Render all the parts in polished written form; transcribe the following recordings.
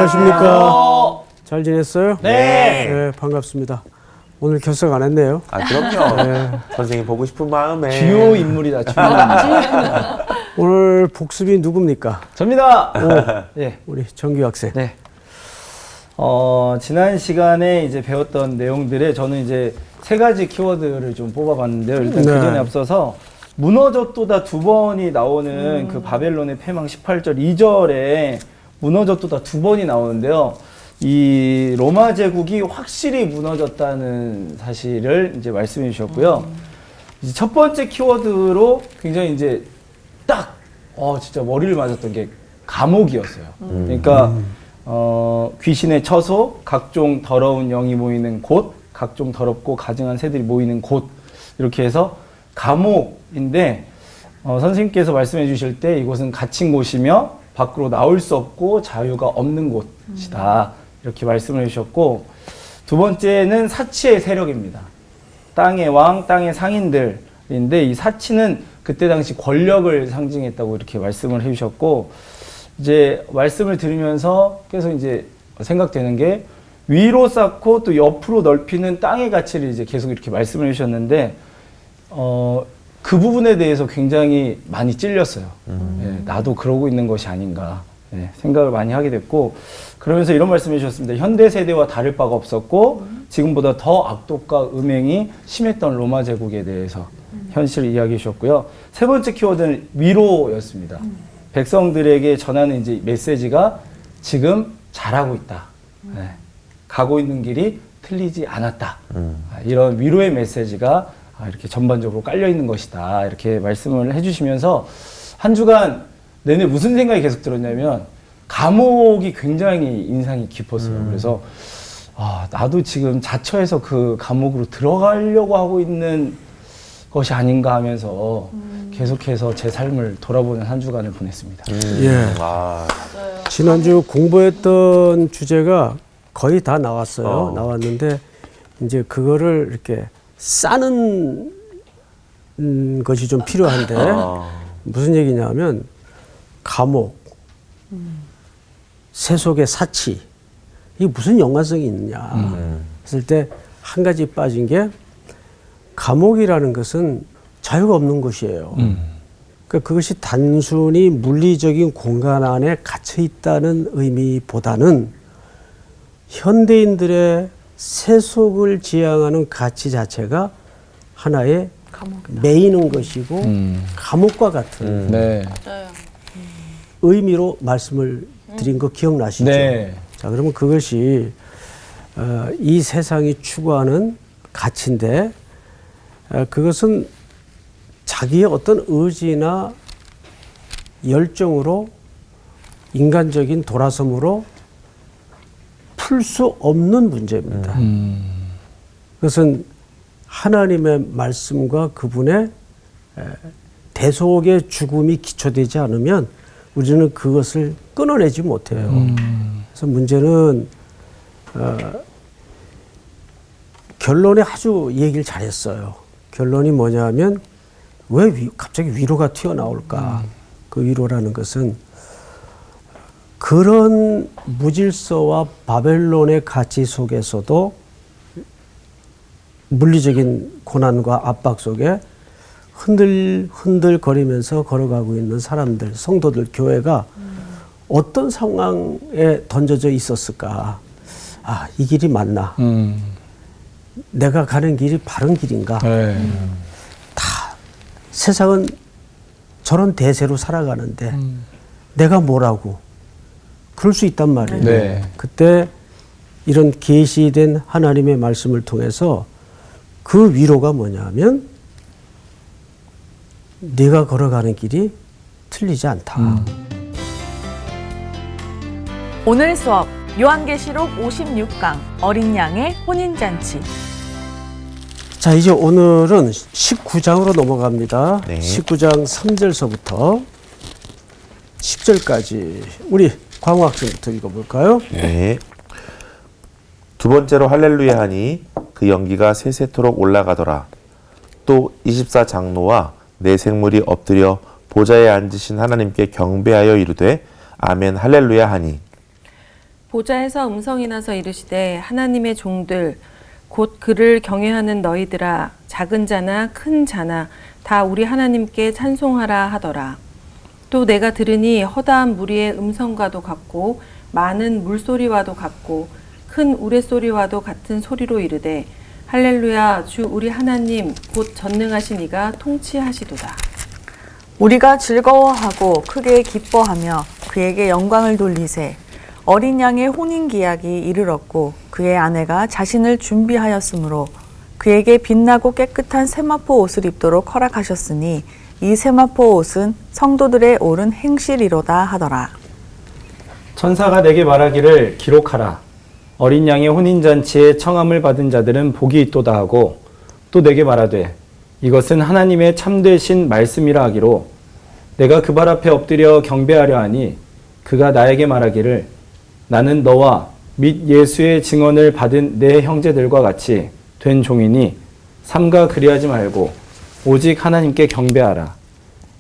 안녕하십니까. 잘 지냈어요? 네. 네, 반갑습니다. 오늘 결석 안 했네요. 아, 그럼요. 네. 선생님 보고 싶은 마음에. 주요 인물이다, 주요 인물. 오늘 복습이 누굽니까? 접니다. 예. 우리 정규 학생. 네. 지난 시간에 이제 배웠던 내용들에 저는 이제 세 가지 키워드를 좀 뽑아봤는데요. 일단 네. 그 전에 앞서서 무너졌도다 두 번이 나오는 그 바벨론의 패망 18절 2절에 무너졌도다 두 번이 나오는데요. 이 로마 제국이 확실히 무너졌다는 사실을 이제 말씀해 주셨고요. 이제 첫 번째 키워드로 굉장히 이제 딱, 진짜 머리를 맞았던 게 감옥이었어요. 그러니까, 귀신의 처소, 각종 더러운 영이 모이는 곳, 각종 더럽고 가증한 새들이 모이는 곳, 이렇게 해서 감옥인데, 선생님께서 말씀해 주실 때 이곳은 갇힌 곳이며 밖으로 나올 수 없고 자유가 없는 곳이다. 이렇게 말씀을 해주셨고, 두 번째는 사치의 세력입니다. 땅의 왕, 땅의 상인들인데 이 사치는 그때 당시 권력을 상징했다고 이렇게 말씀을 해주셨고, 이제 말씀을 들으면서 계속 이제 생각되는 게 위로 쌓고 또 옆으로 넓히는 땅의 가치를 이제 계속 이렇게 말씀을 해주셨는데, 그 부분에 대해서 굉장히 많이 찔렸어요. 예, 나도 그러고 있는 것이 아닌가. 네, 생각을 많이 하게 됐고, 그러면서 이런 말씀해 주셨습니다. 현대 세대와 다를 바가 없었고 지금보다 더 악독과 음행이 심했던 로마 제국에 대해서 현실을 이야기해 주셨고요. 세 번째 키워드는 위로였습니다. 백성들에게 전하는 이제 메시지가 지금 잘하고 있다. 네, 가고 있는 길이 틀리지 않았다. 이런 위로의 메시지가 이렇게 전반적으로 깔려 있는 것이다. 이렇게 말씀을 해주시면서 한 주간 내내 무슨 생각이 계속 들었냐면 감옥이 굉장히 인상이 깊었어요. 그래서 나도 지금 자처해서 그 감옥으로 들어가려고 하고 있는 것이 아닌가 하면서 계속해서 제 삶을 돌아보는 한 주간을 보냈습니다. 예. 지난주 공부했던 주제가 거의 다 나왔어요. 나왔는데 이제 그거를 이렇게 싸는 것이 좀 필요한데 무슨 얘기냐면 감옥, 세속의 사치, 이게 무슨 연관성이 있느냐 했을 때 한 가지 빠진 게 감옥이라는 것은 자유가 없는 곳이에요. 그러니까 그것이 단순히 물리적인 공간 안에 갇혀 있다는 의미보다는 현대인들의 세속을 지향하는 가치 자체가 하나의 매이는 것이고 감옥과 같은 네. 의미로 말씀을 드린 거 기억나시죠? 네. 자, 그러면 그것이 이 세상이 추구하는 가치인데 그것은 자기의 어떤 의지나 열정으로 인간적인 돌아섬으로 풀 수 없는 문제입니다. 그것은 하나님의 말씀과 그분의 대속의 죽음이 기초되지 않으면 우리는 그것을 끊어내지 못해요. 그래서 문제는 결론에 아주 얘기를 잘했어요. 결론이 뭐냐면 왜 갑자기 위로가 튀어나올까? 그 위로라는 것은 그런 무질서와 바벨론의 가치 속에서도 물리적인 고난과 압박 속에 흔들거리면서 걸어가고 있는 사람들, 성도들, 교회가 어떤 상황에 던져져 있었을까? 이 길이 맞나? 내가 가는 길이 바른 길인가? 네. 다 세상은 저런 대세로 살아가는데 내가 뭐라고? 그럴 수 있단 말이에요. 네. 그때 이런 계시된 하나님의 말씀을 통해서 그 위로가 뭐냐면 네가 걸어가는 길이 틀리지 않다. 오늘 수업 요한계시록 56강 어린 양의 혼인잔치. 자, 이제 오늘은 19장으로 넘어갑니다. 네. 19장 3절서부터 10절까지 우리 광호 학생부터 읽어볼까요? 네. 두 번째로 할렐루야 하니 그 연기가 세세토록 올라가더라. 또 24장로와 네 생물이 엎드려 보좌에 앉으신 하나님께 경배하여 이르되 아멘 할렐루야 하니 보좌에서 음성이 나서 이르시되 하나님의 종들 곧 그를 경외하는 너희들아 작은 자나 큰 자나 다 우리 하나님께 찬송하라 하더라. 또 내가 들으니 허다한 무리의 음성과도 같고 많은 물소리와도 같고 큰 우레소리와도 같은 소리로 이르되 할렐루야 주 우리 하나님 곧 전능하신 이가 통치하시도다. 우리가 즐거워하고 크게 기뻐하며 그에게 영광을 돌리세. 어린 양의 혼인기약이 이르렀고 그의 아내가 자신을 준비하였으므로 그에게 빛나고 깨끗한 세마포 옷을 입도록 허락하셨으니 이 세마포 옷은 성도들의 옳은 행실이로다 하더라. 천사가 내게 말하기를 기록하라. 어린 양의 혼인잔치에 청함을 받은 자들은 복이 있도다 하고 또 내게 말하되 이것은 하나님의 참되신 말씀이라 하기로 내가 그 발 앞에 엎드려 경배하려 하니 그가 나에게 말하기를 나는 너와 및 예수의 증언을 받은 내 형제들과 같이 된 종이니 삼가 그리하지 말고 오직 하나님께 경배하라.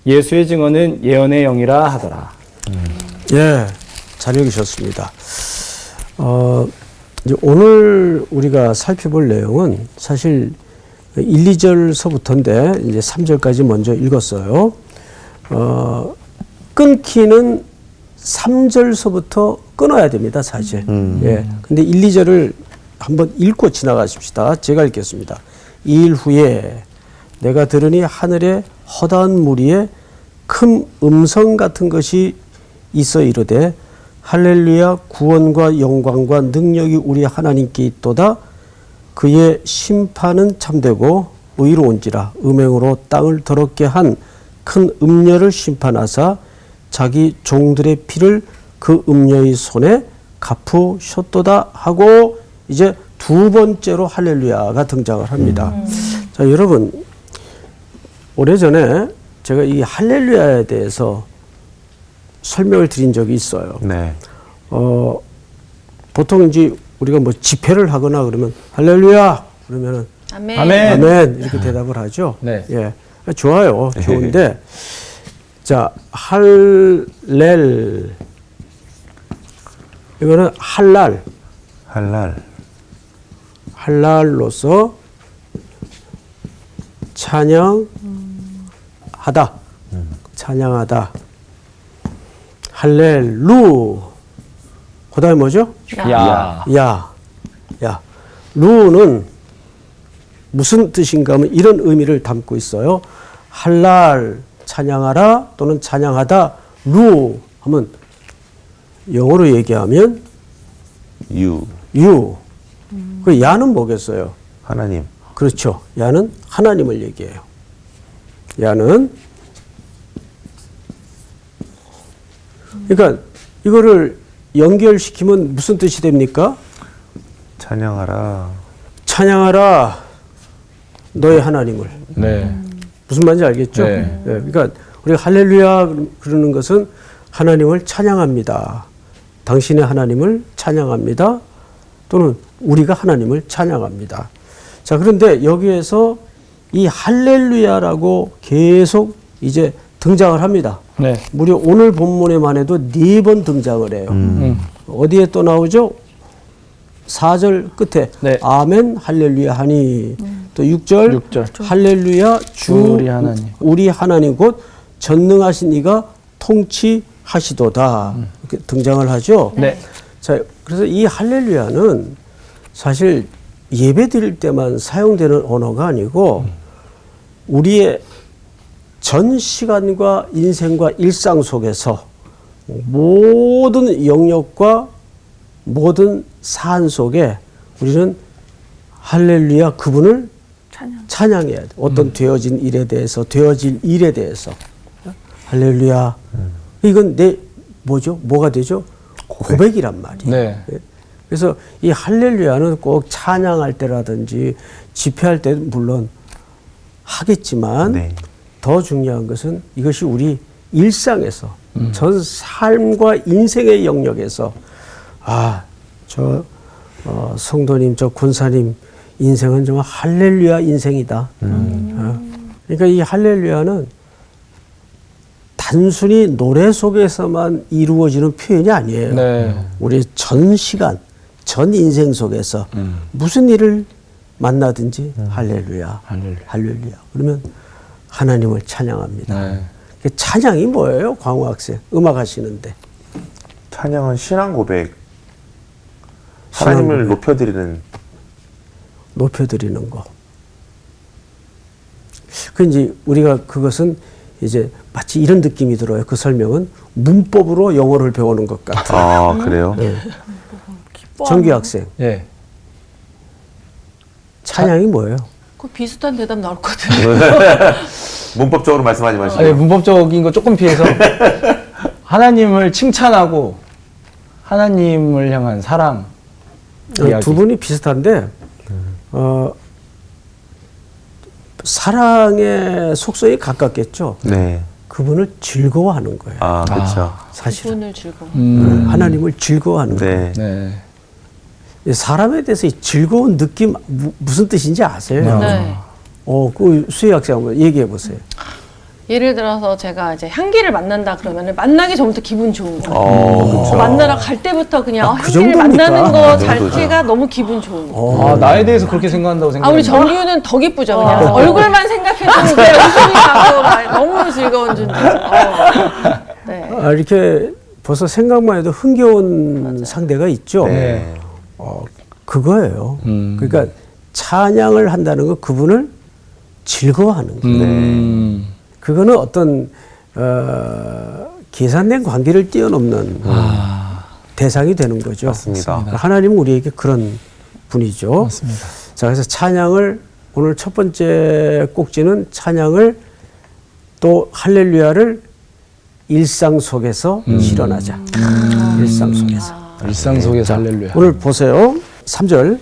예수의 증언은 예언의 영이라 하더라. 예, 잘 읽으셨습니다. 이제 오늘 우리가 살펴볼 내용은 사실 1, 2절서부터인데 이제 3절까지 먼저 읽었어요. 끊기는 3절서부터 끊어야 됩니다, 사실. 예. 근데 1, 2절을 한번 읽고 지나가십시다. 제가 읽겠습니다. 이 일 후에 내가 들으니 하늘에 허다한 무리에 큰 음성 같은 것이 있어 이르되 할렐루야 구원과 영광과 능력이 우리 하나님께 있도다. 그의 심판은 참되고 의로운지라 음행으로 땅을 더럽게 한 큰 음녀를 심판하사 자기 종들의 피를 그 음녀의 손에 갚으셨도다 하고 이제 두 번째로 할렐루야가 등장을 합니다. 자, 여러분 오래전에 제가 이 할렐루야에 대해서 설명을 드린 적이 있어요. 네. 보통 이제 우리가 뭐 집회를 하거나 그러면 할렐루야 그러면은 아멘. 아멘. 아멘 이렇게 대답을 하죠. 네. 예, 좋아요, 좋은데 자 할렐 이거는 할랄 할랄. 할랄로서 찬양하다, 찬양하다. 할렐루. 그다음에 뭐죠? 야. 야. 루는 무슨 뜻인가 하면 이런 의미를 담고 있어요. 할랄, 찬양하라 또는 찬양하다. 루 하면 영어로 얘기하면 유. 그 야는 뭐겠어요? 하나님. 그렇죠. 야는 하나님을 얘기해요. 야는 그러니까 이거를 연결시키면 무슨 뜻이 됩니까? 찬양하라. 찬양하라 너의 하나님을. 네. 무슨 말인지 알겠죠? 네. 그러니까 우리가 할렐루야 그러는 것은 하나님을 찬양합니다. 당신의 하나님을 찬양합니다. 또는 우리가 하나님을 찬양합니다. 자, 그런데 여기에서 이 할렐루야라고 계속 이제 등장을 합니다. 네. 무려 오늘 본문에만 해도 4번 등장을 해요. 어디에 또 나오죠? 4절 끝에 네. 아멘 할렐루야 하니 또 6절 할렐루야 주 우리 하나님 곧 전능하신 이가 통치하시도다 이렇게 등장을 하죠. 네. 자, 그래서 이 할렐루야는 사실 예배 드릴 때만 사용되는 언어가 아니고 우리의 전 시간과 인생과 일상 속에서 모든 영역과 모든 사안 속에 우리는 할렐루야 그분을 찬양해야 돼. 어떤 되어진 일에 대해서, 되어질 일에 대해서. 할렐루야. 이건 뭐죠? 뭐가 되죠? 고백이란 말이에요. 네. 그래서 이 할렐루야는 꼭 찬양할 때라든지 집회할 때 물론 하겠지만 네. 더 중요한 것은 이것이 우리 일상에서 전 삶과 인생의 영역에서 성도님, 저 권사님 인생은 정말 할렐루야 인생이다. 그러니까 이 할렐루야는 단순히 노래 속에서만 이루어지는 표현이 아니에요. 네. 우리 전 시간, 전 인생 속에서 무슨 일을 만나든지 할렐루야, 할렐루야. 할렐루야. 그러면 하나님을 찬양합니다. 네. 그 찬양이 뭐예요, 광우 학생? 음악 하시는데. 찬양은 신앙 고백. 신앙 하나님을 고백. 높여드리는. 높여드리는 거. 그 이제 우리가 그것은 이제 마치 이런 느낌이 들어요. 그 설명은 문법으로 영어를 배우는 것 같아요. 아, 그래요? 네. 기뻐하는 정규 학생, 예. 찬양이 뭐예요? 그 비슷한 대답 나올 것 같아요. 문법적으로 말씀하지 마시고. 아니, 문법적인 거 조금 피해서 하나님을 칭찬하고 하나님을 향한 사랑 이야기. 두 분이 비슷한데 사랑의 속성이 가깝겠죠. 네. 그분을 즐거워하는 거예요. 아, 그렇죠. 사실은 기분을 즐거워. 하나님을 즐거워하는 거예요. 네. 네. 사람에 대해서 이 즐거운 느낌 무슨 뜻인지 아세요? 네. 그 수희 학생 한번 얘기해 보세요. 예를 들어서 제가 이제 향기를 만난다 그러면 만나기 전부터 기분 좋은 거예요. 그렇죠. 만나러 갈 때부터 그냥 그 향기를 정도입니까? 만나는 거 그 정도죠. 자체가 너무 기분 좋은 거예요. 아, 나에 대해서 그렇게 생각한다고 아, 생각해요. 우리 정규는 더 기쁘죠. 그냥 얼굴만 생각해도 그냥 웃음이 나고 막 너무 즐거운 존재. 네. 이렇게 벌써 생각만 해도 흥겨운 상대가 있죠. 네. 그거예요. 그러니까 찬양을 한다는 건 그분을 즐거워하는 거예요. 그거는 어떤 계산된 관계를 뛰어넘는 대상이 되는 거죠. 맞습니다. 하나님은 우리에게 그런 분이죠. 맞습니다. 자, 그래서 찬양을 오늘 첫 번째 꼭지는 찬양을 또 할렐루야를 일상 속에서 실현하자. 일상 속에서. 일상 속에서 할렐루야. 오늘 보세요. 3절.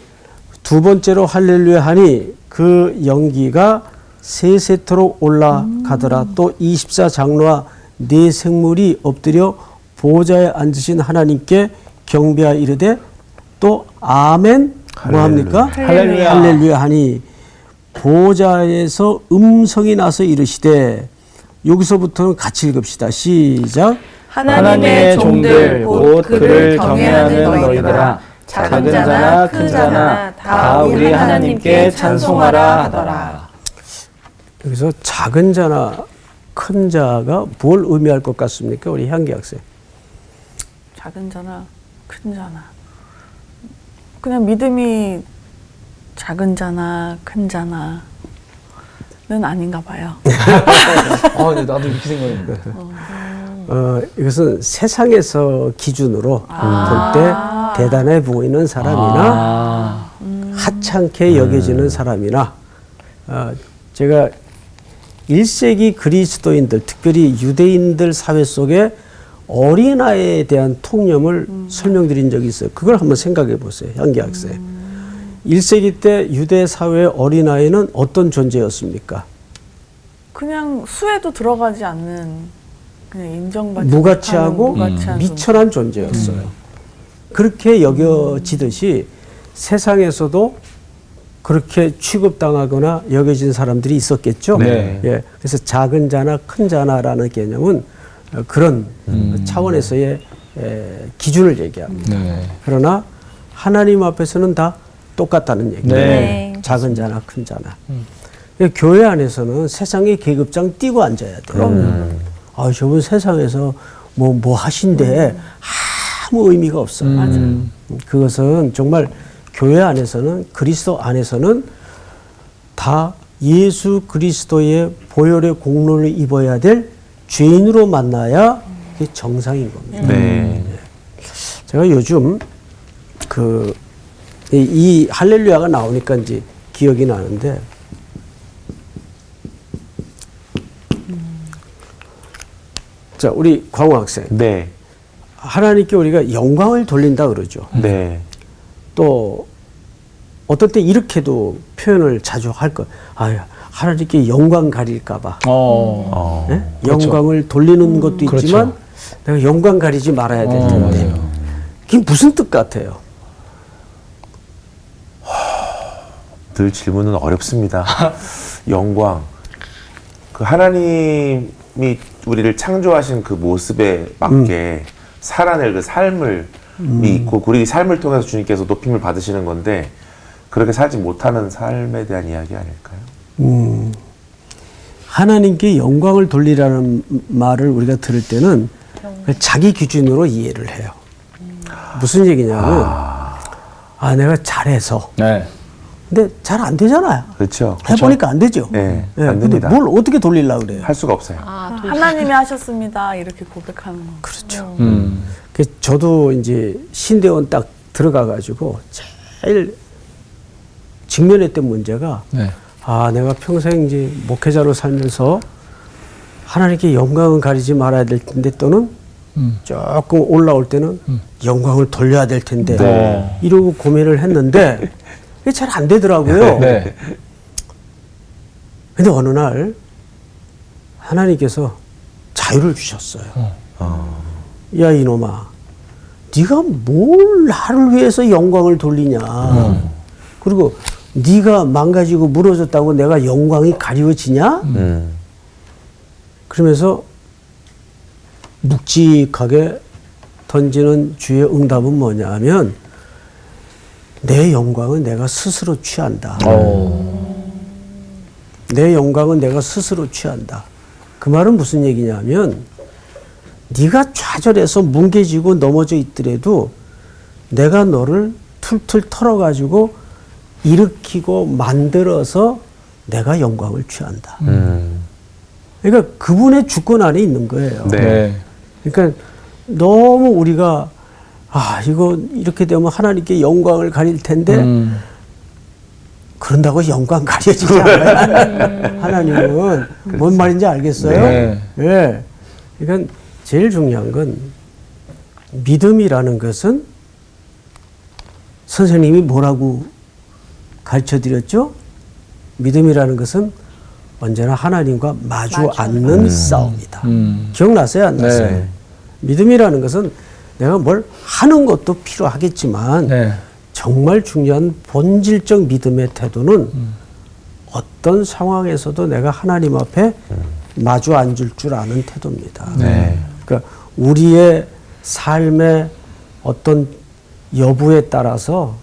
두 번째로 할렐루야 하니 그 연기가 세세토록 올라가더라. 또 24장로와 네 생물이 엎드려 보좌에 앉으신 하나님께 경배하 이르되 또 아멘 뭐합니까? 할렐루야. 할렐루야 하니 보좌에서 음성이 나서 이르시되 여기서부터는 같이 읽읍시다. 시작. 하나님의 종들 곧 그를 경외하는 너희들아 작은 자나 큰 자나 다 우리 하나님께 찬송하라 하더라. 여기서 작은 자나 큰 자가 뭘 의미할 것 같습니까? 우리 향기 학생. 작은 자나 큰 자나 그냥 믿음이 작은 자나 큰 자나는 아닌가 봐요. 네, 나도 이렇게 생각했는데. 이것은 세상에서 기준으로 볼 때 대단해 보이는 사람이나 하찮게 여겨지는 사람이나 제가 1세기 그리스도인들 특별히 유대인들 사회 속에 어린아이에 대한 통념을 설명드린 적이 있어요. 그걸 한번 생각해 보세요. 향기 학생. 1세기 때 유대 사회의 어린아이는 어떤 존재였습니까? 그냥 수에도 들어가지 않는 그냥 인정받지 무가치하고 못하는 무가치한 미천한 존재였어요. 그렇게 여겨지듯이 세상에서도 그렇게 취급당하거나 여겨진 사람들이 있었겠죠. 네. 예, 그래서 작은 자나 큰 자나라는 개념은 그런 차원에서의 기준을 얘기합니다. 네. 그러나 하나님 앞에서는 다 똑같다는 얘기예요. 네. 작은 자나 큰 자나. 교회 안에서는 세상의 계급장 띄고 앉아야 돼요. 저분 세상에서 뭐 하신데 아무 의미가 없어요. 그것은 정말 교회 안에서는 그리스도 안에서는 다 예수 그리스도의 보혈의 공로를 입어야 될 죄인으로 만나야 그게 정상인 겁니다. 네. 제가 요즘 이 할렐루야가 나오니까 이제 기억이 나는데 자, 우리 광우 학생. 네. 하나님께 우리가 영광을 돌린다 그러죠. 네. 또 어떤 때 이렇게도 표현을 자주 할 거. 하나님께 영광 가릴까봐. 예? 그렇죠. 영광을 돌리는 것도 그렇죠. 있지만 내가 영광 가리지 말아야 될 텐데. 맞아요. 그게 무슨 뜻 같아요? 늘 질문은 어렵습니다. 영광. 그 하나님 하나님이 우리를 창조하신 그 모습에 맞게 살아낼 그 삶을 있고 우리 삶을 통해서 주님께서 높임을 받으시는 건데 그렇게 살지 못하는 삶에 대한 이야기 아닐까요? 하나님께 영광을 돌리라는 말을 우리가 들을 때는 자기 기준으로 이해를 해요. 무슨 얘기냐면 내가 잘해서 네. 근데 잘 안 되잖아요. 그렇죠. 해보니까 안 되죠. 네, 예, 안 근데 됩니다. 뭘 어떻게 돌리려고 그래요? 할 수가 없어요. 하나님이 하셨습니다. 이렇게 고백하는 거. 그렇죠. 그래서 저도 이제 신대원 딱 들어가가지고 제일 직면했던 문제가 네. 내가 평생 이제 목회자로 살면서 하나님께 영광은 가리지 말아야 될 텐데 또는 조금 올라올 때는 영광을 돌려야 될 텐데 네. 이러고 고민을 했는데 이게 잘 안 되더라고요. 네. 근데 어느 날 하나님께서 자유를 주셨어요. 야 이놈아, 네가 뭘 나를 위해서 영광을 돌리냐. 그리고 네가 망가지고 무너졌다고 내가 영광이 가리워지냐? 그러면서 묵직하게 던지는 주의 응답은 뭐냐 하면 내 영광은 내가 스스로 취한다. 내 영광은 내가 스스로 취한다. 그 말은 무슨 얘기냐면 네가 좌절해서 뭉개지고 넘어져 있더라도 내가 너를 툴툴 털어가지고 일으키고 만들어서 내가 영광을 취한다. 그러니까 그분의 주권 안에 있는 거예요. 네. 그러니까 너무 우리가 이거 이렇게 되면 하나님께 영광을 가릴 텐데 그런다고 영광 가려지지 않아요. 하나님은 뭔 말인지 알겠어요? 네. 예. 그러니까 제일 중요한 건 믿음이라는 것은 선생님이 뭐라고 가르쳐 드렸죠? 믿음이라는 것은 언제나 하나님과 마주 앉는 싸움이다. 기억나세요? 안 나세요? 네. 믿음이라는 것은 내가 뭘 하는 것도 필요하겠지만 네. 정말 중요한 본질적 믿음의 태도는 어떤 상황에서도 내가 하나님 앞에 마주 앉을 줄 아는 태도입니다. 네. 그러니까 우리의 삶의 어떤 여부에 따라서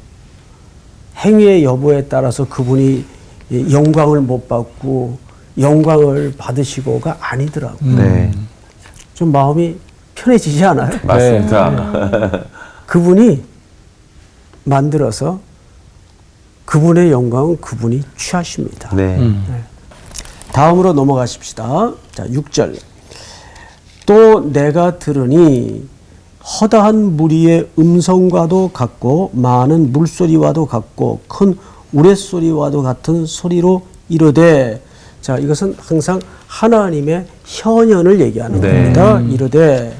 행위의 여부에 따라서 그분이 영광을 못 받고 영광을 받으시고가 아니더라고요. 네. 좀 마음이 편해지지 않아요? 맞습니다. 그분이 만들어서 그분의 영광은 그분이 취하십니다. 네. 다음으로 넘어가십시다. 자, 6절. 또 내가 들으니 허다한 무리의 음성과도 같고 많은 물소리와도 같고 큰 우레소리와도 같은 소리로 이르되, 자, 이것은 항상 하나님의 현현을 얘기하는 네. 겁니다. 이르되,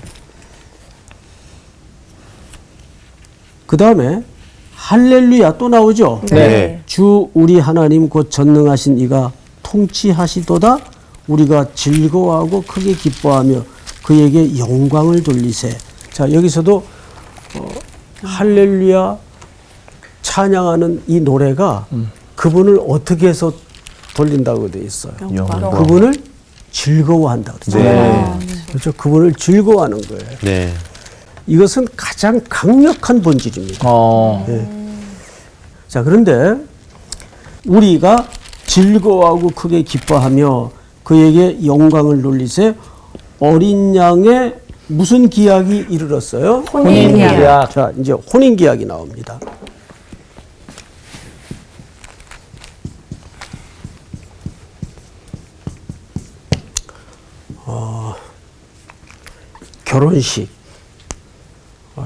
그 다음에 할렐루야 또 나오죠. 네. 주 우리 하나님 곧 전능하신 이가 통치하시도다. 우리가 즐거워하고 크게 기뻐하며 그에게 영광을 돌리세. 자, 여기서도 할렐루야 찬양하는 이 노래가 그분을 어떻게 해서 돌린다고 되어 있어요. 영광. 그분을 즐거워한다 그러죠. 네. 그렇죠. 그분을 즐거워하는 거예요. 네. 이것은 가장 강력한 본질입니다. 자, 그런데 우리가 즐거워하고 크게 기뻐하며 그에게 영광을 돌리세. 어린 양의 무슨 기약이 이르렀어요? 혼인기약. 자, 이제 혼인기약이 나옵니다. 결혼식.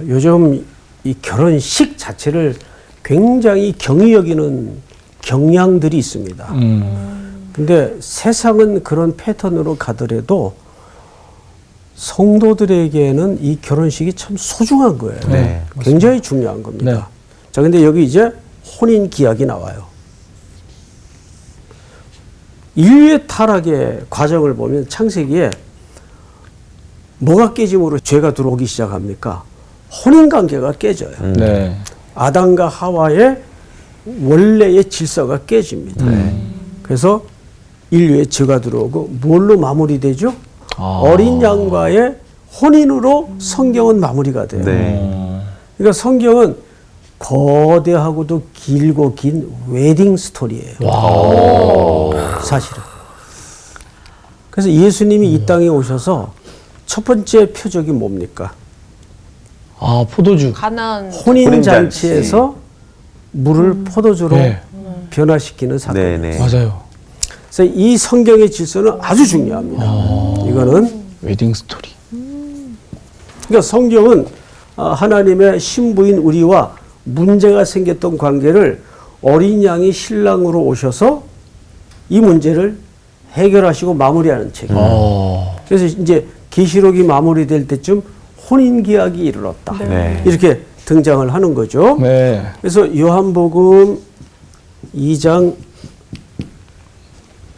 요즘 이 결혼식 자체를 굉장히 경히 여기는 경향들이 있습니다. 근데 세상은 그런 패턴으로 가더라도 성도들에게는 이 결혼식이 참 소중한 거예요. 네, 굉장히 중요한 겁니다. 네. 자, 근데 여기 이제 혼인 기약이 나와요. 인류의 타락의 과정을 보면 창세기에 뭐가 깨짐으로 죄가 들어오기 시작합니까? 혼인 관계가 깨져요. 네. 아담과 하와의 원래의 질서가 깨집니다. 그래서 인류의 죄가 들어오고 뭘로 마무리되죠? 어린 양과의 혼인으로 성경은 마무리가 돼요. 네. 그러니까 성경은 거대하고도 길고 긴 웨딩 스토리예요. 사실은. 그래서 예수님이 이 땅에 오셔서 첫 번째 표적이 뭡니까? 아, 포도주. 가나안 혼인잔치에서 물을 포도주로 네. 변화시키는 사건. 네네. 맞아요. 그래서 이 성경의 질서는 아주 중요합니다. 이거는 웨딩 스토리. 그러니까 성경은 하나님의 신부인 우리와 문제가 생겼던 관계를 어린 양이 신랑으로 오셔서 이 문제를 해결하시고 마무리하는 책이에요. 그래서 이제 계시록이 마무리될 때쯤 혼인 계약이 이르렀다. 네. 이렇게 등장을 하는 거죠. 네. 그래서 요한복음 2장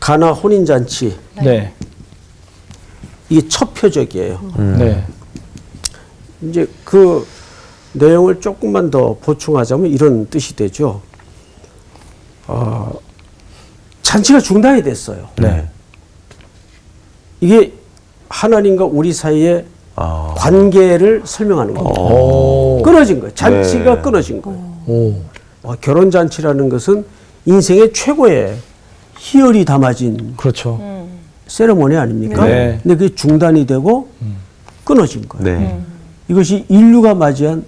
가나 혼인잔치 네. 이게 첫 표적이에요. 네. 이제 그 내용을 조금만 더 보충하자면 이런 뜻이 되죠. 잔치가 중단이 됐어요. 네. 이게 하나님과 우리 사이의 관계를 설명하는 겁니다. 오. 끊어진 거예요. 잔치가 네. 끊어진 거예요. 오. 결혼 잔치라는 것은 인생의 최고의 희열이 담아진 그렇죠. 세레모니 아닙니까? 네. 근데 그게 중단이 되고 끊어진 거예요. 네. 이것이 인류가 맞이한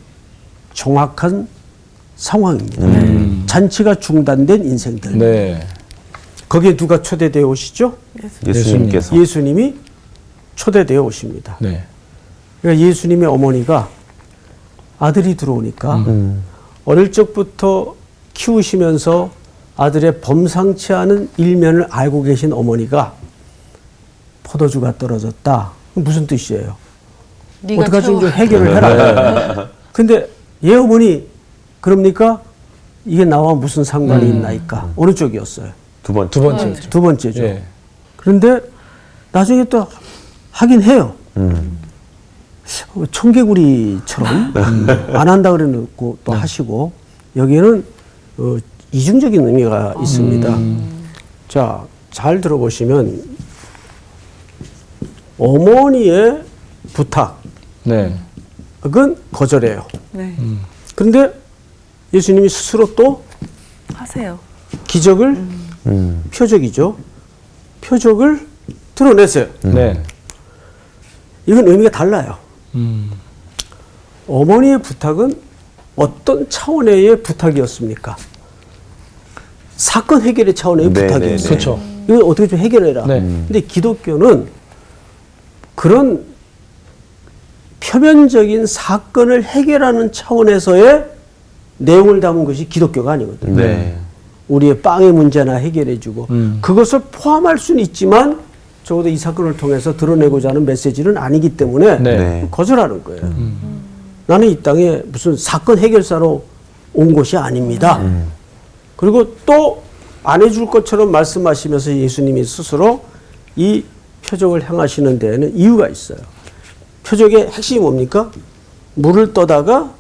정확한 상황입니다. 잔치가 중단된 인생들. 네. 거기에 누가 초대되어 오시죠? 예수님께서. 예수님이 초대되어 오십니다. 네. 그러니까 예수님의 어머니가 아들이 들어오니까 어릴 적부터 키우시면서 아들의 범상치 않은 일면을 알고 계신 어머니가 포도주가 떨어졌다. 무슨 뜻이에요? 네가 어떡하지 좀 채워. 해결을 해라. 근데 얘 어머니 그럽니까? 이게 나와 무슨 상관이 있나이까? 어느 쪽이었어요? 두 번째. 두 번째. 두 번째죠. 예. 그런데 나중에 또 하긴 해요. 청개구리처럼 안 한다 그래놓고 또 하시고 여기에는 이중적인 의미가 있습니다. 자, 잘 들어보시면 어머니의 부탁 네. 그건 거절해요. 네. 그런데 예수님이 스스로 또 하세요. 기적을 표적이죠. 표적을 드러내세요. 네. 이건 의미가 달라요. 음. 어머니의 부탁은 어떤 차원의 부탁이었습니까? 사건 해결의 차원의 네, 부탁이었어요. 네, 네. 그렇죠. 이거 어떻게 좀 해결해라. 네. 근데 기독교는 그런 표면적인 사건을 해결하는 차원에서의 내용을 담은 것이 기독교가 아니거든요. 네. 우리의 빵의 문제나 해결해주고 그것을 포함할 수는 있지만 적어도 이 사건을 통해서 드러내고자 하는 메시지는 아니기 때문에 네. 네. 거절하는 거예요. 나는 이 땅에 무슨 사건 해결사로 온 것이 아닙니다. 그리고 또 안 해줄 것처럼 말씀하시면서 예수님이 스스로 이 표적을 행하시는 데에는 이유가 있어요. 표적의 핵심이 뭡니까? 물을 떠다가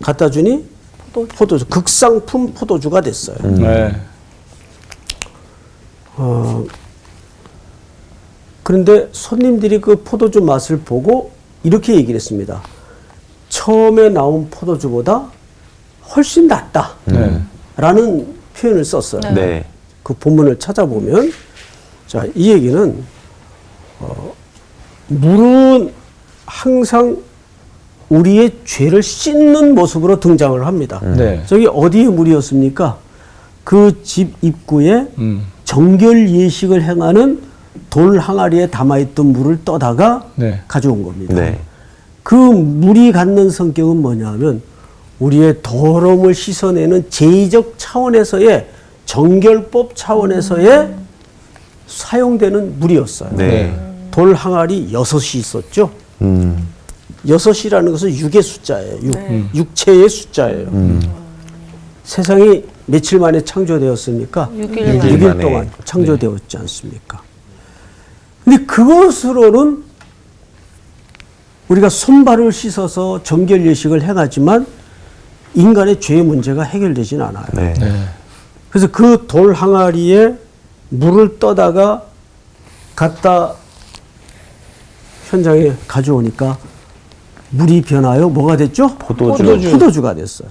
갖다 주니 포도주, 극상품 포도주가 됐어요. 네. 그런데 손님들이 그 포도주 맛을 보고 이렇게 얘기를 했습니다. 처음에 나온 포도주보다 훨씬 낫다. 네. 라는 표현을 썼어요. 네. 그 본문을 찾아보면 자, 이 얘기는 물은 항상 우리의 죄를 씻는 모습으로 등장을 합니다. 네. 저기 어디에 물이었습니까? 그 집 입구에 음. 정결 예식을 행하는 돌 항아리에 담아있던 물을 떠다가 네. 가져온 겁니다. 네. 그 물이 갖는 성격은 뭐냐면 우리의 더러움을 씻어내는 제의적 차원에서의 정결법 차원에서의 사용되는 물이었어요. 네. 돌 항아리 6이 있었죠. 6이라는 것은 육의 숫자예요. 육체의 숫자예요. 세상이 며칠 만에 창조되었습니까? 6일 6일 만에. 동안 창조되었지 않습니까? 근데 그것으로는 우리가 손발을 씻어서 정결 예식을 행하지만 인간의 죄의 문제가 해결되진 않아요. 네. 네. 그래서 그 돌 항아리에 물을 떠다가 갖다 현장에 가져오니까 물이 변하여 뭐가 됐죠? 포도주가 됐어요.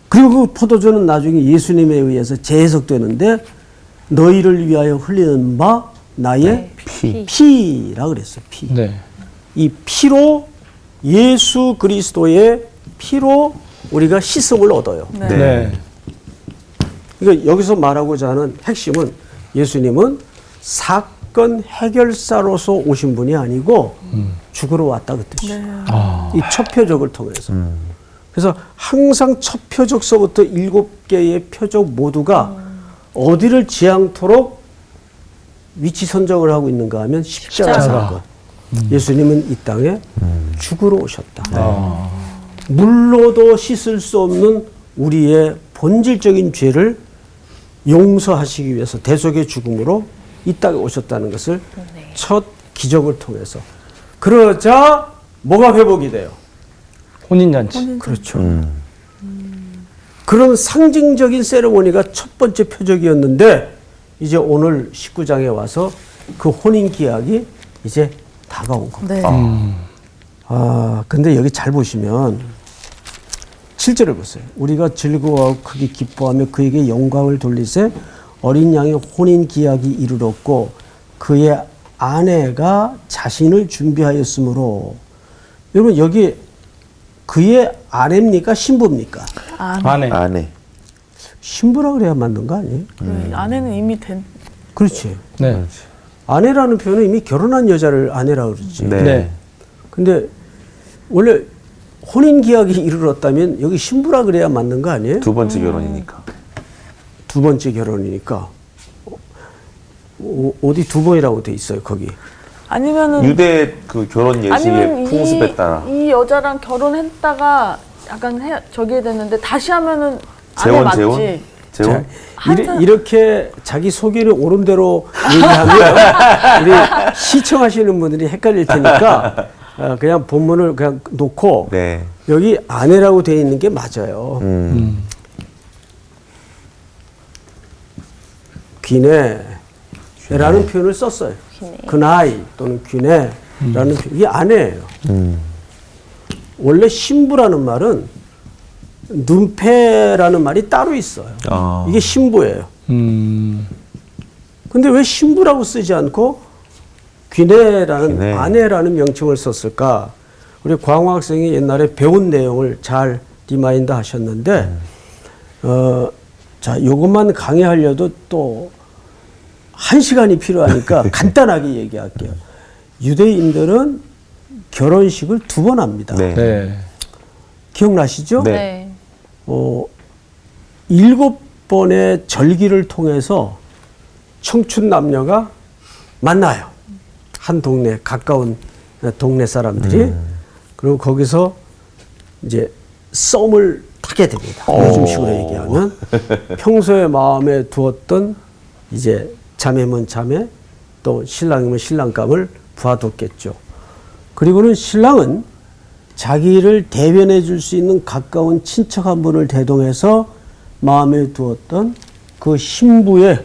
그리고 그 포도주는 나중에 예수님에 의해서 재해석되는데 너희를 위하여 흘리는 바 나의 피라 그랬어요. 피. 네. 이 피로 예수 그리스도의 피로 우리가 씻음을 얻어요. 네. 네. 그러니까 여기서 말하고자 하는 핵심은 예수님은 사건 해결사로서 오신 분이 아니고 죽으러 왔다 그 뜻이에요. 이 첫 표적을 통해서. 그래서 항상 첫 표적서부터 7개의 표적 모두가 어디를 지향토록 위치 선정을 하고 있는가 하면 십자가 사건. 예수님은 이 땅에 죽으러 오셨다. 물로도 씻을 수 없는 우리의 본질적인 죄를 용서하시기 위해서 대속의 죽음으로 이 땅에 오셨다는 것을 첫 기적을 통해서. 그러자 뭐가 회복이 돼요? 혼인잔치. 그렇죠. 그런 상징적인 세레모니가 첫 번째 표적이었는데 이제 오늘 19장에 와서 그 혼인 기약이 이제 다가온 겁니다. 네. 근데 여기 잘 보시면 7절을 보세요. 우리가 즐거워하고 크게 기뻐하며 그에게 영광을 돌리세 어린 양의 혼인 기약이 이르렀고 그의 아내가 자신을 준비하였으므로. 여러분 여기 그의 아내입니까? 신부입니까? 아내. 신부라 그래야 맞는 거 아니에요? 그 아내는 이미 된. 그렇지. 네. 아내라는 표현은 이미 결혼한 여자를 아내라 그러지. 네. 네. 근데 원래 혼인 기약이 이르렀다면 여기 신부라 그래야 맞는 거 아니에요? 두 번째 결혼이니까. 두 번째 결혼이니까. 어디 두 번이라고 돼 있어요, 거기. 아니면은 유대 그 결혼 예식의 아니면 풍습에 따라 이 여자랑 결혼했다가 약간 저기 됐는데 다시 하면은 아내 맞지. 재혼? 이렇게 자기 소개를 옳은 대로 얘기하면 우리 시청하시는 분들이 헷갈릴 테니까 그냥 본문을 그냥 놓고 네. 여기 아내라고 되어 있는 게 맞아요. 귀내라는 표현을 썼어요. 그나이 또는 귀내라는 표현. 이게 아내예요. 원래 신부라는 말은 눈패라는 말이 따로 있어요. 이게 신부예요. 근데 왜 신부라고 쓰지 않고 귀내라는 귀내. 아내라는 명칭을 썼을까? 우리 광호 학생이 옛날에 배운 내용을 잘 리마인드 하셨는데, 자, 이것만 강의하려도 또 1시간이 필요하니까 간단하게 얘기할게요. 유대인들은 결혼식을 2번 합니다. 네. 네. 기억나시죠? 네. 7번의 절기를 통해서 청춘 남녀가 만나요. 한 동네, 가까운 동네 사람들이. 그리고 거기서 이제 썸을 타게 됩니다. 요즘식으로 얘기하면. 평소에 마음에 두었던 이제 자매면 자매, 또 신랑이면 신랑감을 부아뒀겠죠. 그리고는 신랑은 자기를 대변해 줄 수 있는 가까운 친척 한 분을 대동해서 마음에 두었던 그 신부의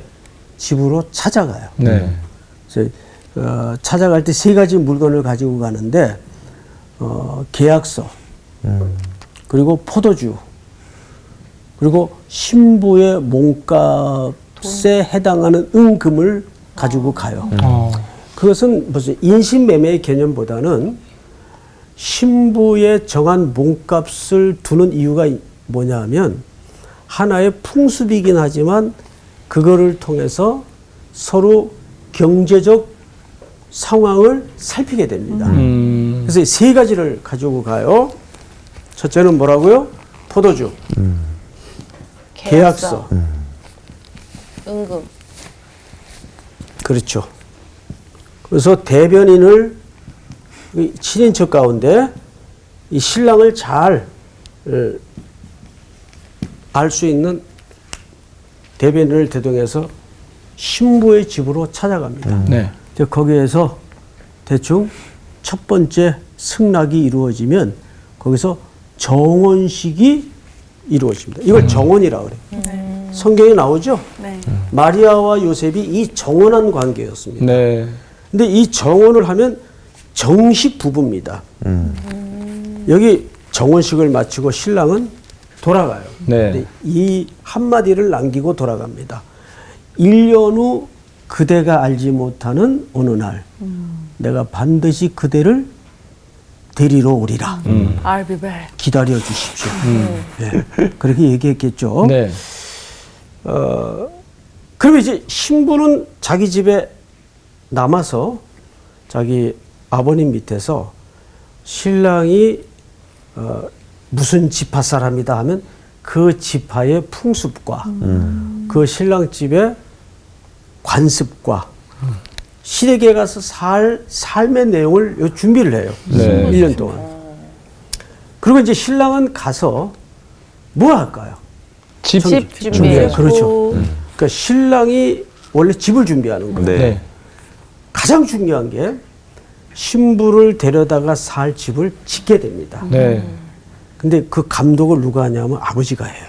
집으로 찾아가요. 네. 그래서 찾아갈 때 3가지 물건을 가지고 가는데 계약서, 그리고 포도주, 그리고 신부의 몸값에 해당하는 은금을 가지고 가요. 그것은 무슨 인신매매의 개념보다는 신부의 정한 몸값을 두는 이유가 뭐냐 하면 하나의 풍습이긴 하지만 그거를 통해서 서로 경제적 상황을 살피게 됩니다. 그래서 3가지를 가지고 가요. 첫째는 뭐라고요? 포도주, 계약서, 은금. 그렇죠. 그래서 대변인을 친인척 가운데 이 신랑을 잘 알 수 있는 대변인을 대동해서 신부의 집으로 찾아갑니다. 네. 거기에서 대충 첫 번째 승낙이 이루어지면 거기서 정혼식이 이루어집니다. 이걸 정혼이라고 그래요. 성경에 나오죠? 네. 마리아와 요셉이 이 정혼한 관계였습니다. 네. 근데 이 정혼을 하면 정식 부부입니다. 여기 정혼식을 마치고 신랑은 돌아가요. 네. 근데 이 한마디를 남기고 돌아갑니다. 1년 후 그대가 알지 못하는 어느 날 내가 반드시 그대를 데리러 오리라. I'll be back. 기다려 주십시오. 예, 그렇게 얘기했겠죠. 네. 그러면 이제 신부는 자기 집에 남아서 자기 아버님 밑에서 신랑이 무슨 지파 사람이다 하면 그 지파의 풍습과 그 신랑 집의 관습과 시댁에 가서 삶의 내용을 요 준비를 해요. 네. 1년 동안. 그리고 이제 신랑은 가서 뭘 할까요? 집 준비해. 그렇죠. 그러니까 신랑이 원래 집을 준비하는 거예요. 네. 네. 가장 중요한 게 신부를 데려다가 살 집을 짓게 됩니다. 네. 근데 그 감독을 누가 하냐면 아버지가 해요.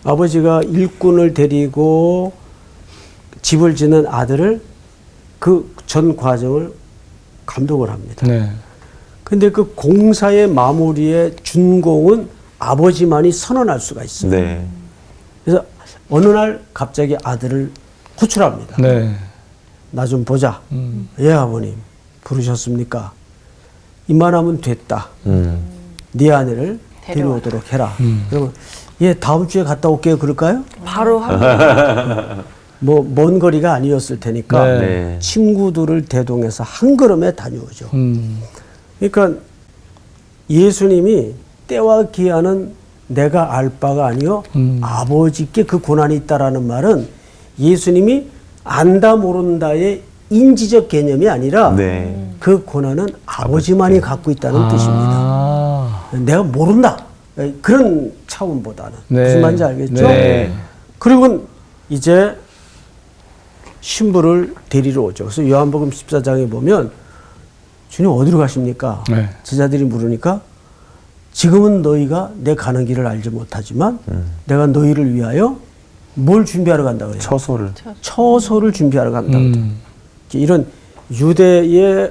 아버지가 일꾼을 데리고 집을 짓는 아들을 그 전 과정을 감독을 합니다. 네. 근데 그 공사의 마무리의 준공은 아버지만이 선언할 수가 있어요. 네. 그래서 어느 날 갑자기 아들을 호출합니다. 네. 나 좀 보자. 예, 아버님. 부르셨습니까? 이만하면 됐다. 네 아내를 데려오도록 해라. 그러면 예, 다음 주에 갔다 올게요. 그럴까요? 바로 하고. 뭐 먼 거리가 아니었을 테니까 네. 네. 친구들을 대동해서 한 걸음에 다녀오죠. 그러니까 예수님이 때와 기한은 내가 알 바가 아니요 아버지께 그 고난이 있다라는 말은 예수님이 안다 모른다의 인지적 개념이 아니라 네. 그 고난은 아버지만이 갖고 있다는 뜻입니다. 내가 모른다 그런 차원보다는 네. 무슨 말인지 알겠죠? 네. 그리고 이제 신부를 데리러 오죠. 그래서 요한복음 14장에 보면 주님 어디로 가십니까? 네. 제자들이 물으니까 지금은 너희가 내 가는 길을 알지 못하지만 내가 너희를 위하여 뭘 준비하러 간다 그래요? 처소를 준비하러 간다 그래요. 이런 유대의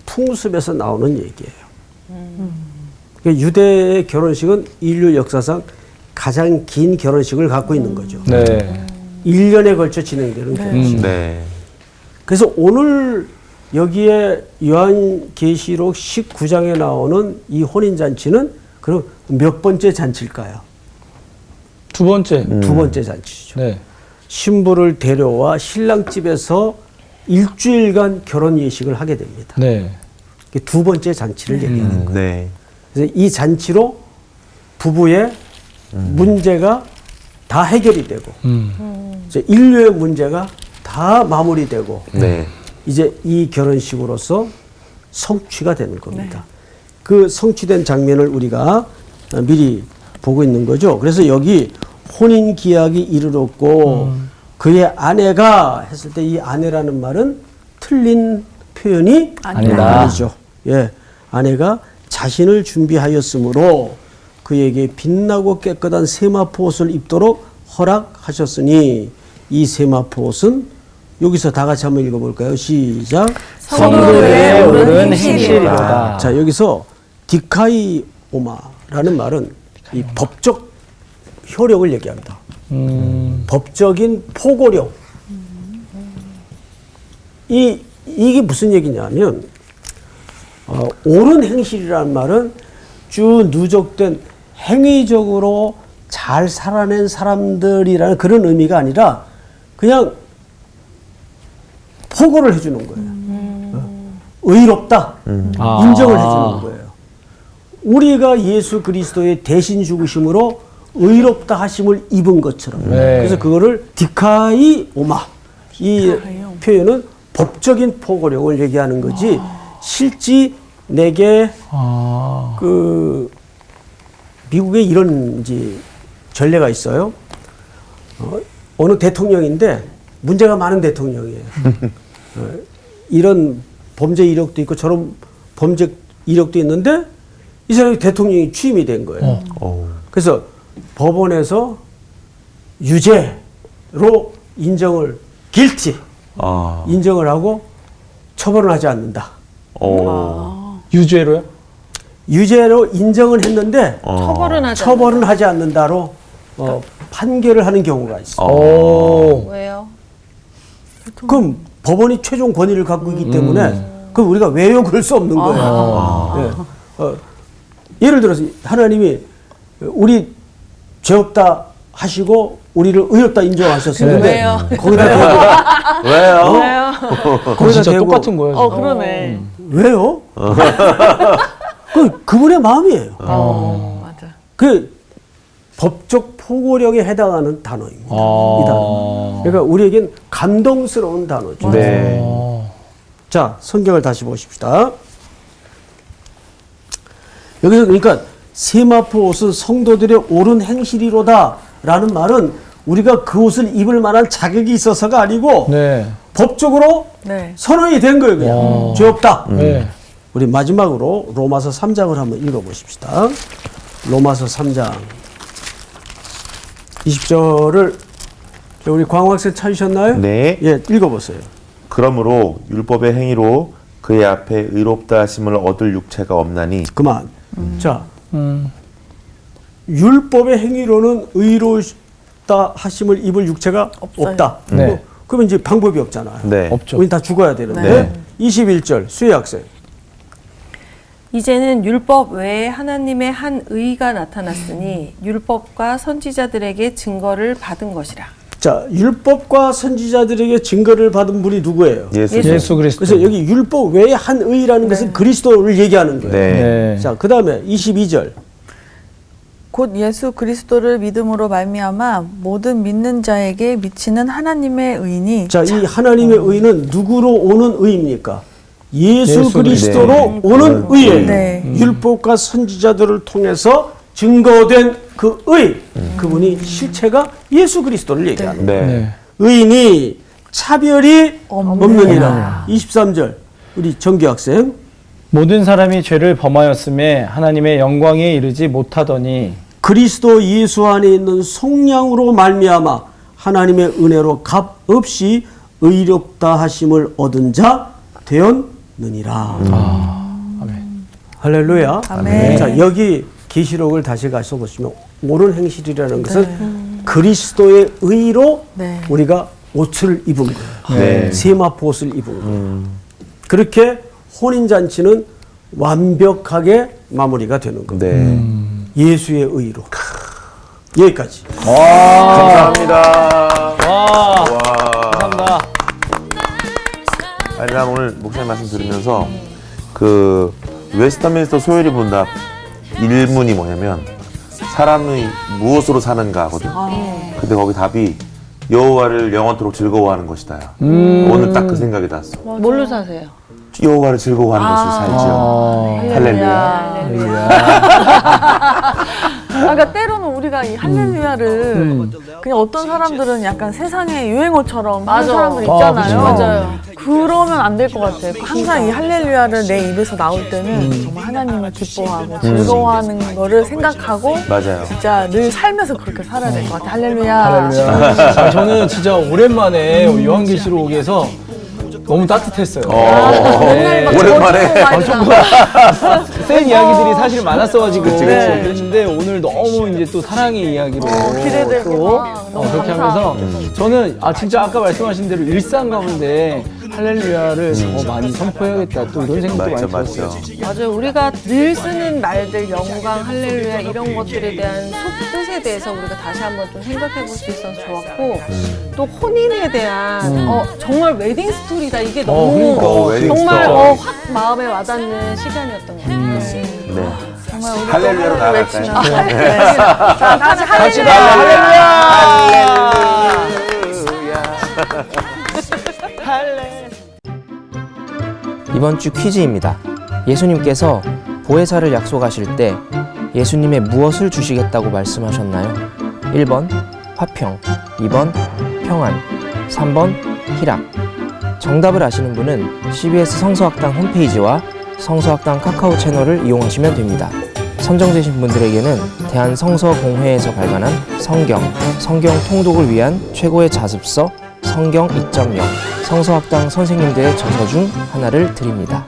풍습에서 나오는 얘기예요. 그러니까 유대의 결혼식은 인류 역사상 가장 긴 결혼식을 갖고 있는 거죠. 네. 1년에 걸쳐 진행되는 결혼식. 네. 그래서 오늘 여기에 요한계시록 19장에 나오는 이 혼인잔치는 그럼 몇 번째 잔치일까요? 두 번째. 두 번째 잔치죠. 네. 신부를 데려와 신랑집에서 일주일간 결혼 예식을 하게 됩니다. 네. 이게 두 번째 잔치를 얘기하는 거예요. 네. 그래서 이 잔치로 부부의 문제가 다 해결이 되고 이제 인류의 문제가 다 마무리되고 네. 이제 이 결혼식으로서 성취가 되는 겁니다. 그 성취된 장면을 우리가 미리 보고 있는 거죠. 그래서 여기 혼인 기약이 이르렀고 그의 아내가 했을 때 이 아내라는 말은 틀린 표현이 아니다. 아니죠. 예, 아내가 자신을 준비하였으므로 그에게 빛나고 깨끗한 세마포 옷을 입도록 허락하셨으니 이 세마포 옷은 여기서 다 같이 한번 읽어볼까요? 시작. 성도의 오른 행실이로다. 자, 여기서 디카이오마라는 말은 이 법적 효력을 얘기합니다. 법적인 포고력. 이게 무슨 얘기냐면 옳은 행실이라는 말은 쭉 누적된 행위적으로 잘 살아낸 사람들이라는 그런 의미가 아니라 그냥 포고를 해주는 거예요. 의롭다. 인정을 해주는 거예요. 우리가 예수 그리스도의 대신 죽으심으로 의롭다 하심을 입은 것처럼. 네. 그래서 그거를 디카이오마. 이 표현은 법적인 포고력을 얘기하는 거지 실제 내게 그 미국에 이런 이제 전례가 있어요. 어느 대통령인데 문제가 많은 대통령이에요. 이런 범죄 이력도 있고 저런 범죄 이력도 있는데 이 사람이 대통령이 취임이 된 거예요. 그래서 법원에서 유죄로 인정을 인정을 하고 처벌을 하지 않는다. 유죄로요? 유죄로 인정은 했는데 처벌은 하지 않는다로 판결을 하는 경우가 있어. 왜요? 그럼 법원이 최종 권위를 갖고 있기 때문에 그럼 우리가 왜요 그럴 수 없는 거예요. 예. 예를 들어서 하나님이 우리 죄 없다 하시고 우리를 의롭다 인정하셨었는데 왜요? 거기다 대고 왜요? 거기다 진짜 대고 똑같은 거예요. 지금. 그러네. 왜요? 그분의 마음이에요. 맞아. 그 법적 포고력에 해당하는 단어입니다. 이 단어. 그러니까 우리에겐 감동스러운 단어죠. 네. 자, 성경을 다시 보십시다. 여기서 그러니까 세마포 옷은 성도들의 옳은 행실이로다라는 말은 우리가 그 옷을 입을 만한 자격이 있어서가 아니고 네. 법적으로 네. 선언이 된 거예요. 그냥. 죄 없다. 네. 우리 마지막으로 로마서 3장을 한번 읽어보십시다. 로마서 3장 20절을 우리 광학생 찾으셨나요? 네. 예, 읽어보세요. 그러므로 율법의 행위로 그의 앞에 의롭다 하심을 얻을 육체가 없나니 그만. 자, 율법의 행위로는 의롭다 하심을 입을 육체가 없어요. 없다. 네. 그러면 이제 방법이 없잖아요. 네. 없죠. 우린 다 죽어야 되는데. 네. 21절 수혜 학생. 이제는 율법 외에 하나님의 한 의가 나타났으니 율법과 선지자들에게 증거를 받은 것이라. 자, 율법과 선지자들에게 증거를 받은 분이 누구예요? 예수 그리스도. 그래서 여기 율법 외에 한 의라는 것은 그리스도를 얘기하는 거예요. 네. 네. 자, 그다음에 22절. 곧 예수 그리스도를 믿음으로 말미암아 모든 믿는 자에게 미치는 하나님의 의니. 자, 이 하나님의 의는 누구로 오는 의입니까? 예수 예수 그리스도로 네. 오는 의예요. 네. 율법과 선지자들을 통해서 증거된 그 의, 그분이 실체가 예수 그리스도를 얘기하는 거예요. 네. 네. 의인이 차별이 없느니라. 없느니라. 23절 우리 정규 학생. 모든 사람이 죄를 범하였음에 하나님의 영광에 이르지 못하더니 그리스도 예수 안에 있는 속량으로 말미암아 하나님의 은혜로 값 없이 의롭다 하심을 얻은 자 되었느니라. 아멘. 할렐루야. 아멘. 자, 여기 계시록을 다시 가서 보시면 옳은 행실이라는 것은 그리스도의 의로 네. 우리가 옷을 입은 거예요. 네. 세마포 옷을 입은 거예요. 그렇게 혼인잔치는 완벽하게 마무리가 되는 겁니다. 네. 예수의 의로. 여기까지. 감사합니다. 와, 와. 감사합니다. 아니, 난 오늘 목사님 말씀 들으면서 그 웨스터민스터 소요리 문답 일문이 뭐냐면 사람이 무엇으로 사는가거든. 근데 거기 답이 여호와를 영원토록 즐거워하는 것이다. 오늘 딱 그 생각이 났어. 뭘로 사세요? 여호와를 즐거워하는 것을 살지요. 할렐루야. 그러니까 때로는 우리가 이 할렐루야를 그냥 어떤 사람들은 약간 세상의 유행어처럼 하는 사람들 있잖아요. 맞아요. 그러면 안 될 것 같아요. 항상 이 할렐루야를 내 입에서 나올 때는 정말 하나님을 기뻐하고 즐거워하는 거를 생각하고 맞아요. 진짜 늘 살면서 그렇게 살아야 될 것 같아요. 할렐루야. 아, 저는 진짜 오랜만에 요한계시록에서 너무 따뜻했어요. 네. 오랜만에. 센 이야기들이 사실 많았어가지고 그치. 그랬는데 오늘 너무 이제 또 사랑의 이야기로 기대되고 또 막 너무 그렇게 하면서 저는 진짜 아까 말씀하신 대로 일상 가운데 할렐루야를 더 많이 선포해야겠다 또 이런 생각도 많이 맞죠, 들었어요. 맞죠. 맞아요. 우리가 늘 쓰는 말들, 영광, 할렐루야 이런 것들에 대한 속뜻에 대해서 우리가 다시 한번 좀 생각해 볼 수 있어서 좋았고 또 혼인에 대한 정말 웨딩 스토리다. 이게 너무 그러니까. 웨딩 정말 스토리. 확 마음에 와닿는 시간이었던 것 같아요. 네. 정말 우리 할렐루야로 나아갈까요? 자, 다시 할렐루야. 이번 주 퀴즈입니다. 예수님께서 보혜사를 약속하실 때 예수님의 무엇을 주시겠다고 말씀하셨나요? 1번 화평, 2번 평안, 3번 희락. 정답을 아시는 분은 CBS 성서학당 홈페이지와 성서학당 카카오 채널을 이용하시면 됩니다. 선정되신 분들에게는 대한성서공회에서 발간한 성경 통독을 위한 최고의 자습서 성경 2.0 성서학당 선생님들의 저서 중 하나를 드립니다.